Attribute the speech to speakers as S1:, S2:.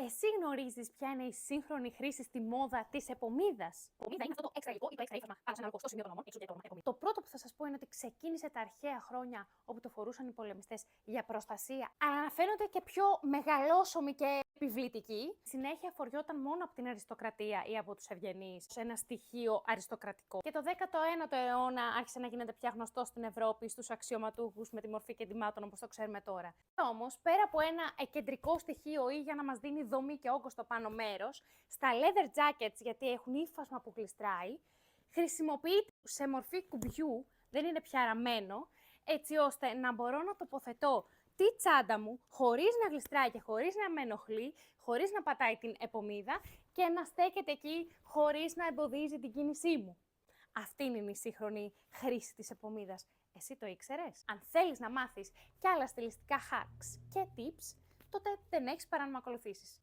S1: Εσύ γνωρίζεις ποια είναι η σύγχρονη χρήση στη μόδα της επομίδας?
S2: Επομίδα είναι αυτό το έξτρα υλικό ή το έξτρα ύφασμα πάνω σε ένα ροκοστό σημείο των ομών, εξού και το όνομα επομίδα.
S1: Το πρώτο που θα σας πω είναι ότι ξεκίνησε τα αρχαία χρόνια όπου το φορούσαν οι πολεμιστές για προστασία, αλλά φαίνονται και πιο μεγαλόσωμοι και επιβλητικοί. Συνέχεια φοριόταν μόνο από την αριστοκρατία ή από τους ευγενείς, σε ένα στοιχείο αριστοκρατικό. Και το 19ο αιώνα άρχισε να γίνεται πια γνωστό στην Ευρώπη στους αξιωματούχους με τη μορφή κεντημάτων όπως το ξέρουμε τώρα. Όμως, πέρα από ένα κεντρικό στοιχείο ή για να μας δίνει δομή και όγκο στο πάνω μέρος, στα leather jackets, γιατί έχουν ύφασμα που γλιστράει, χρησιμοποιείται σε μορφή κουμπιού, δεν είναι πια ραμμένο, έτσι ώστε να μπορώ να τοποθετώ τη τσάντα μου χωρίς να γλιστράει και χωρίς να με ενοχλεί, χωρίς να πατάει την επομίδα και να στέκεται εκεί χωρίς να εμποδίζει την κίνησή μου. Αυτή είναι η σύγχρονη χρήση της επομίδας. Εσύ το ήξερες? Αν θέλεις να μάθεις κι άλλα στιλιστικά hacks και tips, τότε δεν έχεις παρά να με ακολουθήσεις.